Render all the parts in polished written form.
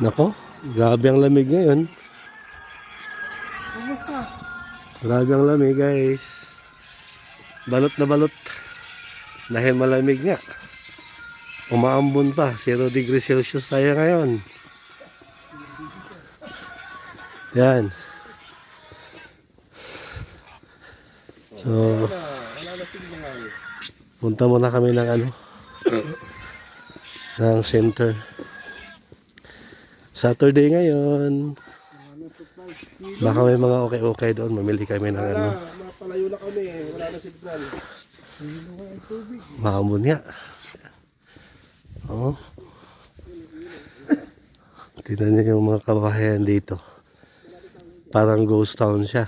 Nako, grabe ang lamig ngayon. Grabe ang lamig guys. Balot na balot. Dahil malamig nga. Umaambon pa. 0 degrees Celsius tayo ngayon. Yan. So, punta muna kami ng ng center. Saturday ngayon. Baka may mga okay doon. Mamili kami ng Mapalayo na kami. Wala na signal. Maambon nga. Oh. Tignan niyo yung mga kabahayan dito. Parang ghost town siya.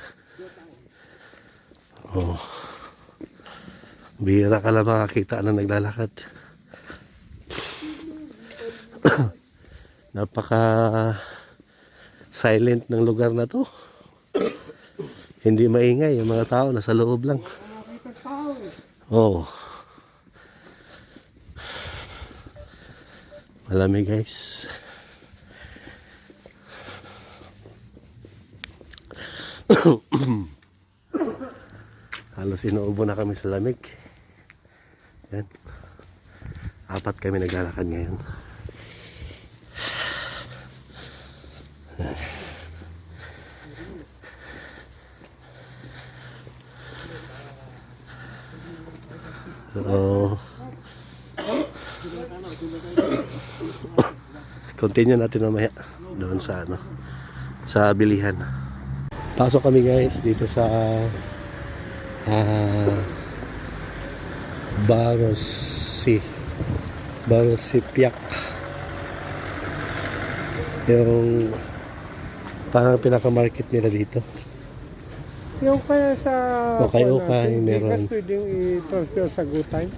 Oh. Bihira ka lang makakita na naglalakad. Napaka silent ng lugar na to. Hindi maingay yung mga tao, nasa loob lang. Oh. Malamig guys. Halos inuubo na kami sa lamig. Yan. 4 kami naglalakad ngayon. So, continue natin mamaya doon sa sa bilihan. Pasok kami guys dito sa Barosipiak. Yung parang pinaka-market nila dito. Yung kaya sa... Okay, meron. Pwedeng i-transfer sa GoTime?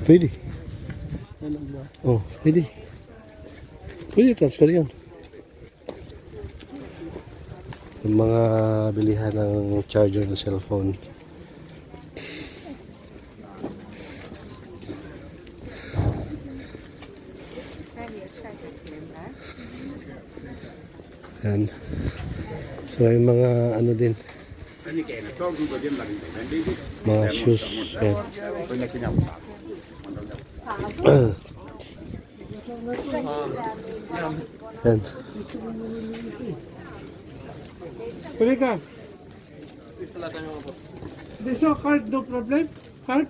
Pwede. Ano ba? Oh, pwede. Pwede transfer yun. Yung mga bilihan ng charger ng cellphone. Yan. So yung mga din. Mga shoes. Yan. Yan. Pwede ka? This one card, no problem? Card?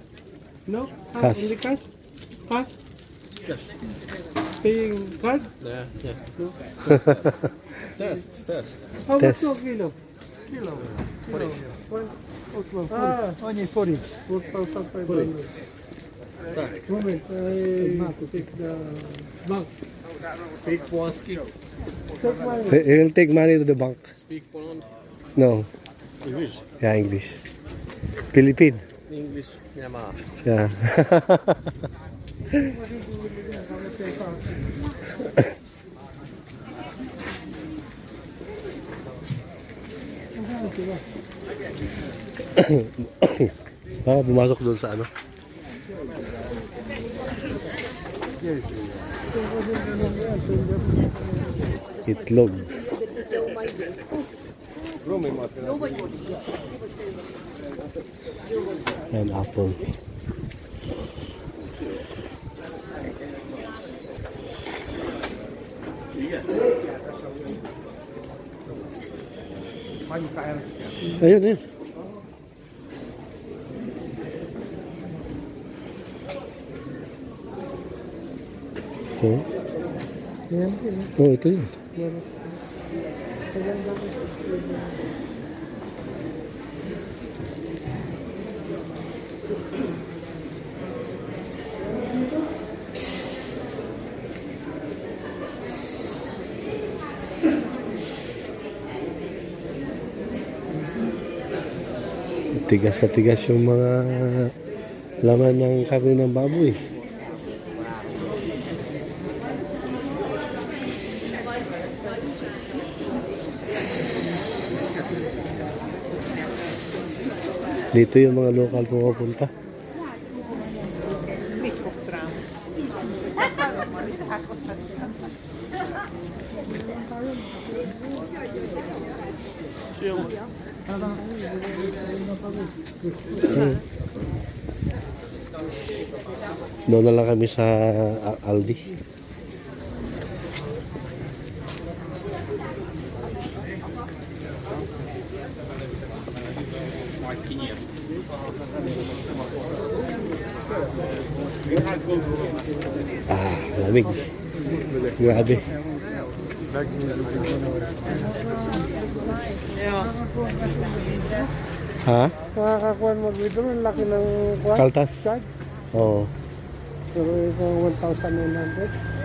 No? Cash. Only cash? Cash? Paying card? Yeah. No? Test. How much Test. no kilo? Kilo. 40. Only 40. 4,500. Moment, I take the bank. Speak Polski. Take my... He'll take money to the bank. Speak Poland. No. English. Yeah, English. Philippine. English. Yamaha. Yeah. Pumasok doon sa itlog. And apple. Ayun. Ito. Oh, ito yun. Tigas na tigas yung mga laman ng karne ng baboy. Dito yung mga local pumupunta. Doon na lang kami sa Aldi. Lamig. Grabe. Ha? Makakakuha mo dito, ang laki ng kuha. Kaltas? Charge. Oo. Pero ito 1,900.